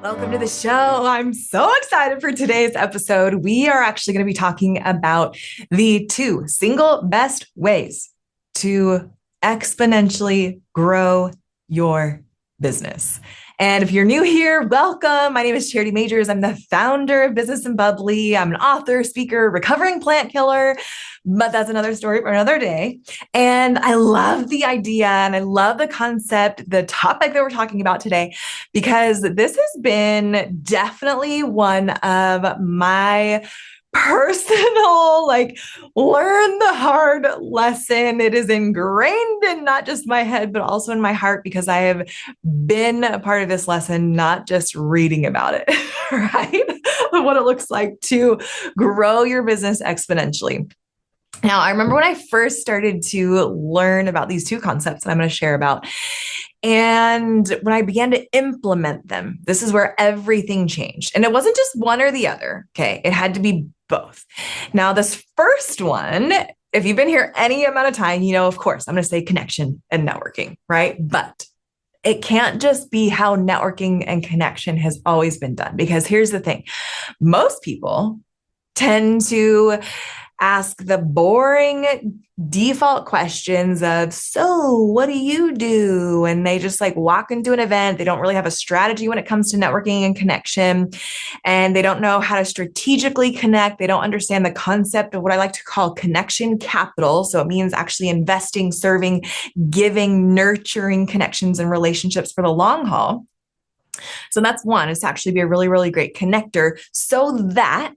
Welcome to the show. I'm so excited for today's episode. We are actually going to be talking about the two single best ways to exponentially grow your business. And if you're new here, welcome. My name is Charity Majors. I'm the founder of Business and Bubbly. I'm an author, speaker, recovering plant killer, but that's another story for another day. And I love the idea and I love the concept, the topic that we're talking about today, because this has been definitely one of my personal, learn the hard lesson. It is ingrained in not just my head, but also in my heart, because I have been a part of this lesson, not just reading about it, right? What it looks like to grow your business exponentially. Now, I remember when I first started to learn about these two concepts that I'm going to share about. And when I began to implement them, this is where everything changed. And it wasn't just one or the other. Okay. It had to be both. Now, this first one, if you've been here any amount of time, of course, I'm going to say connection and networking, right? But it can't just be how networking and connection has always been done. Because here's the thing. Most people tend to ask the boring default questions of, so what do you do? And they just walk into an event. They don't really have a strategy when it comes to networking and connection. And they don't know how to strategically connect. They don't understand the concept of what I like to call connection capital. So it means actually investing, serving, giving, nurturing connections and relationships for the long haul. So that's one, is to actually be a really, really great connector so that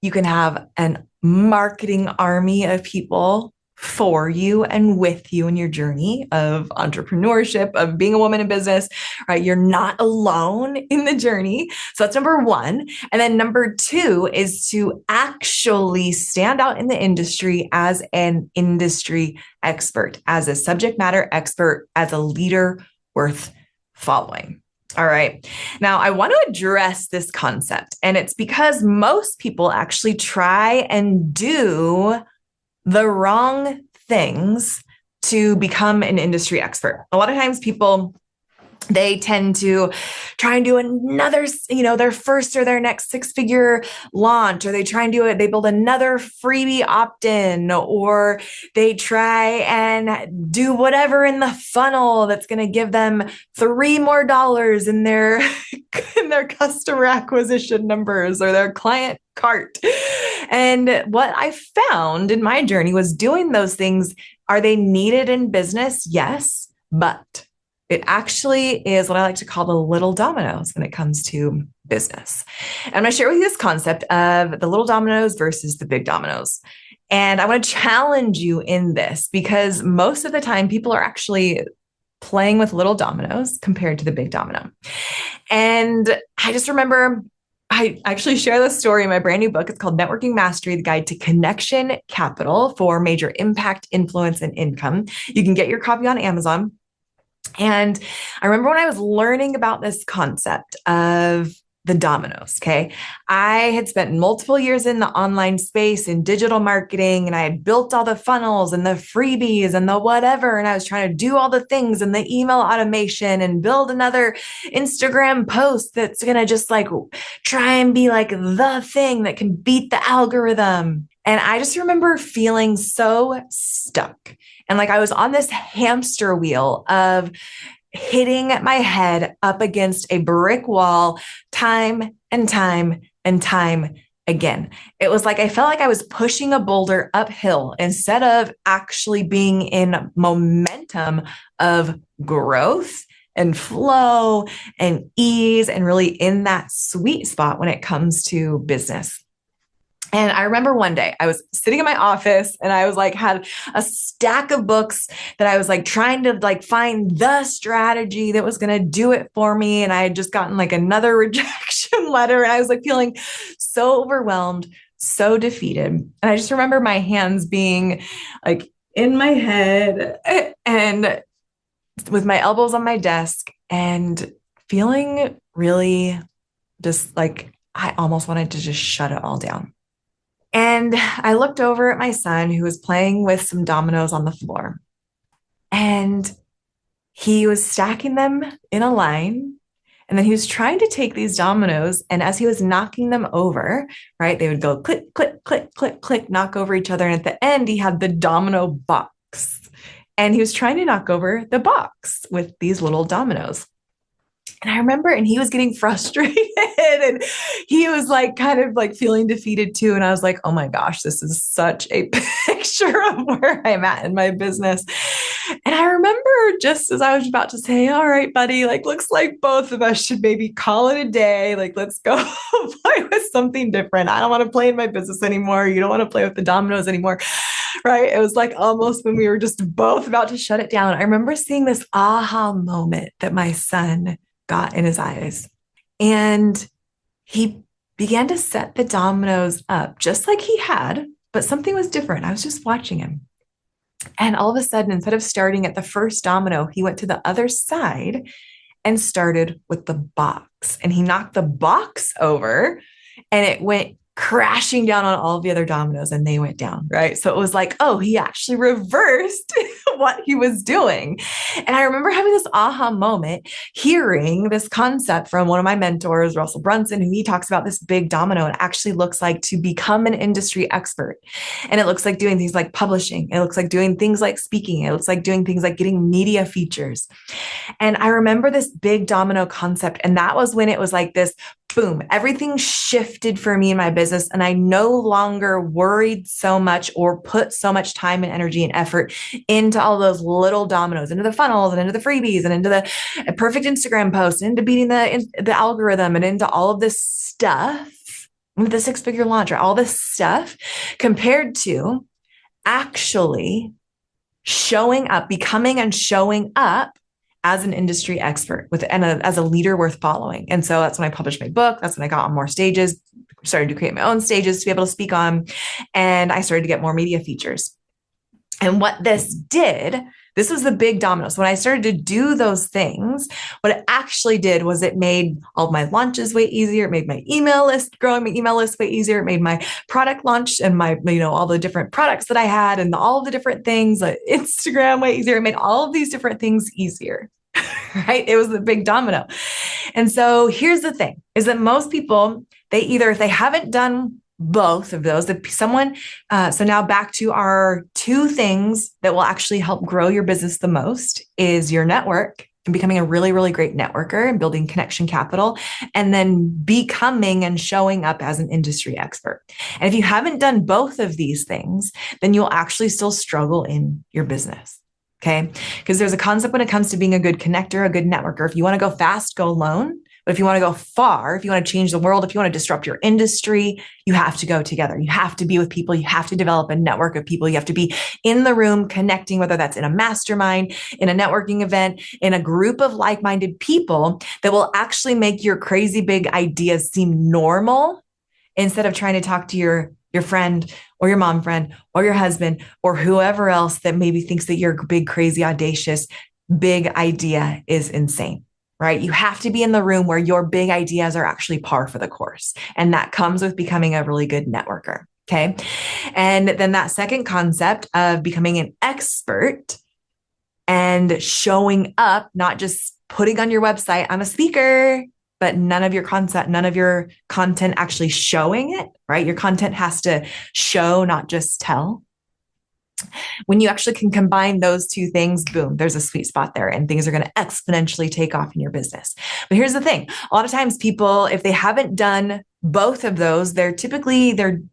you can have an marketing army of people for you and with you in your journey of entrepreneurship, of being a woman in business, right? You're not alone in the journey. So that's number one. And then number two is to actually stand out in the industry as an industry expert, as a subject matter expert, as a leader worth following. All right. Now, I want to address this concept, and it's because most people actually try and do the wrong things to become an industry expert. A lot of times they tend to try and do another, their first or their next six-figure launch, or they try and do it. They build another freebie opt-in, or they try and do whatever in the funnel that's going to give them $3 more in their in their customer acquisition numbers or their client cart. And what I found in my journey was doing those things. Are they needed in business? Yes, but it actually is what I like to call the little dominoes when it comes to business. And I'm going to share with you this concept of the little dominoes versus the big dominoes. And I want to challenge you in this, because most of the time people are actually playing with little dominoes compared to the big domino. And I just remember I actually share this story in my brand new book. It's called Networking Mastery, the Guide to Connection Capital for Major Impact, Influence, and Income. You can get your copy on Amazon. And I remember when I was learning about this concept of the dominoes, okay, I had spent multiple years in the online space in digital marketing, and I had built all the funnels and the freebies and the whatever. And I was trying to do all the things and the email automation and build another Instagram post that's going to just try and be the thing that can beat the algorithm. And I just remember feeling so stuck. And I was on this hamster wheel of hitting my head up against a brick wall time and time and time again. It was I felt like I was pushing a boulder uphill instead of actually being in momentum of growth and flow and ease, and really in that sweet spot when it comes to business. And I remember one day I was sitting in my office and I was had a stack of books that I was trying to find the strategy that was going to do it for me. And I had just gotten another rejection letter, and I was feeling so overwhelmed, so defeated. And I just remember my hands being in my head and with my elbows on my desk and feeling really just I almost wanted to just shut it all down. And I looked over at my son, who was playing with some dominoes on the floor, and he was stacking them in a line And then he was trying to take these dominoes, and as he was knocking them over, right, they would go click, click, click, click, click, knock over each other. And at the end, he had the domino box. And he was trying to knock over the box with these little dominoes. And I remember, and he was getting frustrated and he was like kind of like feeling defeated too. And I was like, oh my gosh, this is such a picture of where I'm at in my business. And I remember just as I was about to say, all right, buddy, like, looks like both of us should maybe call it a day. Like, let's go play with something different. I don't want to play in my business anymore. You don't want to play with the dominoes anymore. Right. It was like almost when we were just both about to shut it down. I remember seeing this aha moment that my son got in his eyes. And he began to set the dominoes up just like he had, but something was different. I was just watching him. And all of a sudden, instead of starting at the first domino, he went to the other side and started with the box. And he knocked the box over and it went crashing down on all the other dominoes and they went down, right? So it was like, oh, he actually reversed what he was doing. And I remember having this aha moment, hearing this concept from one of my mentors, Russell Brunson, who he talks about this big domino. It actually looks like to become an industry expert. And it looks like doing things like publishing. It looks like doing things like speaking. It looks like doing things like getting media features. And I remember this big domino concept. And that was when it was like this boom, everything shifted for me in my business. And I no longer worried so much or put so much time and energy and effort into all those little dominoes, into the funnels and into the freebies and into the perfect Instagram posts, and into beating the algorithm and into all of this stuff, into the 6-figure launch, or all this stuff, compared to actually showing up, becoming and showing up as an industry expert as a leader worth following. And so that's when I published my book. That's when I got on more stages, started to create my own stages to be able to speak on. And I started to get more media features. And what this did, this was the big domino. So when I started to do those things, what it actually did was it made all of my launches way easier. It made my growing my email list way easier. It made my product launch and my, all the different products that I had and all the different things, like Instagram way easier. It made all of these different things easier, right? It was the big domino. And so here's the thing is that most people, if they haven't done both of those, so now back to our two things that will actually help grow your business the most is your network and becoming a really, really great networker and building connection capital, and then becoming and showing up as an industry expert. And if you haven't done both of these things, then you'll actually still struggle in your business. Okay. Because there's a concept when it comes to being a good connector, a good networker. If you want to go fast, go alone. But if you want to go far, if you want to change the world, if you want to disrupt your industry, you have to go together. You have to be with people. You have to develop a network of people. You have to be in the room connecting, whether that's in a mastermind, in a networking event, in a group of like-minded people that will actually make your crazy big ideas seem normal instead of trying to talk to your friend or your mom friend or your husband or whoever else that maybe thinks that your big, crazy, audacious, big idea is insane. Right? You have to be in the room where your big ideas are actually par for the course. And that comes with becoming a really good networker. Okay. And then that second concept of becoming an expert and showing up, not just putting on your website, I'm a speaker, but none of your content actually showing it, right? Your content has to show, not just tell. When you actually can combine those two things, boom, there's a sweet spot there and things are going to exponentially take off in your business. But here's the thing. A lot of times people, if they haven't done both of those, they're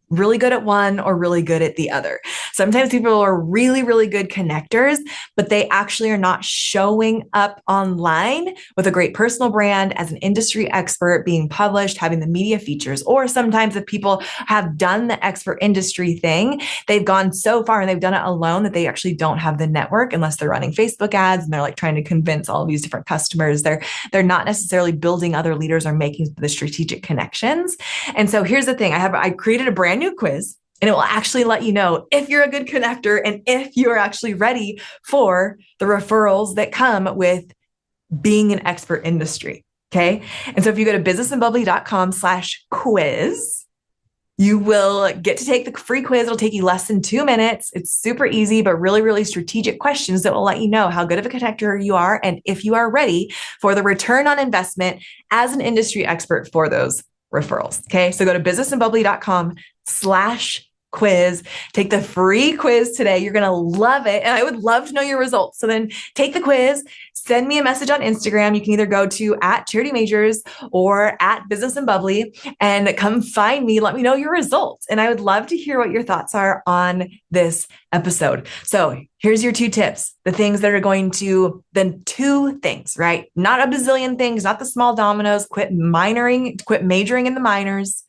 really good at one or really good at the other. Sometimes people are really, really good connectors, but they actually are not showing up online with a great personal brand as an industry expert, being published, having the media features. Or sometimes if people have done the expert industry thing, they've gone so far and they've done it alone that they actually don't have the network unless they're running Facebook ads and they're like trying to convince all of these different customers. They're not necessarily building other leaders or making the strategic connections. And so here's the thing. I created a brand new quiz and it will actually let you know if you're a good connector and if you're actually ready for the referrals that come with being an expert industry. Okay. And so if you go to businessandbubbly.com/quiz, You will get to take the free quiz. It'll take you less than 2 minutes. It's super easy, but really, really strategic questions that will let you know how good of a connector you are and if you are ready for the return on investment as an industry expert for those referrals. Okay. So go to businessandbubbly.com/quiz. Take the free quiz today. You're going to love it. And I would love to know your results. So then take the quiz, send me a message on Instagram. You can either go to @CharityMajors or @BusinessandBubbly and come find me. Let me know your results. And I would love to hear what your thoughts are on this episode. So here's your 2 tips, the things that are going to, then 2 things, right? Not a bazillion things, not the small dominoes, quit majoring in the minors.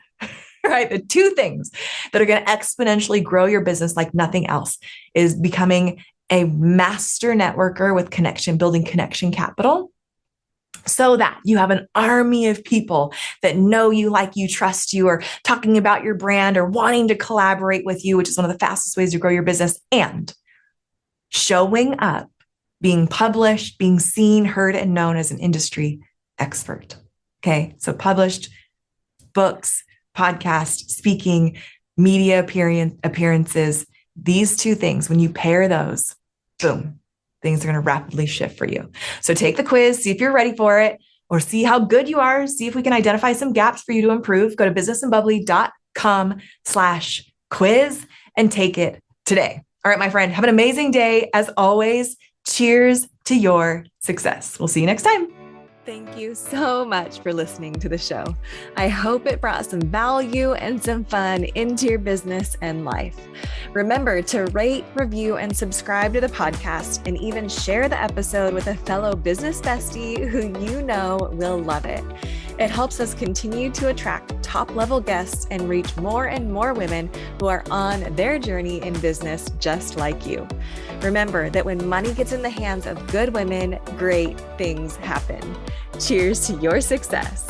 Right? The 2 things that are going to exponentially grow your business like nothing else is becoming a master networker with building connection capital, so that you have an army of people that know you, like you, trust you, or talking about your brand or wanting to collaborate with you, which is one of the fastest ways to grow your business, and showing up, being published, being seen, heard, and known as an industry expert. Okay. So published, books, podcast, speaking, media appearances, these 2 things, when you pair those, boom, things are going to rapidly shift for you. So take the quiz, see if you're ready for it, or see how good you are. See if we can identify some gaps for you to improve. Go to businessandbubbly.com/quiz and take it today. All right, my friend, have an amazing day. As always, cheers to your success. We'll see you next time. Thank you so much for listening to the show. I hope it brought some value and some fun into your business and life. Remember to rate, review, and subscribe to the podcast, and even share the episode with a fellow business bestie who you know will love it. It helps us continue to attract top-level guests and reach more and more women who are on their journey in business just like you. Remember that when money gets in the hands of good women, great things happen. Cheers to your success.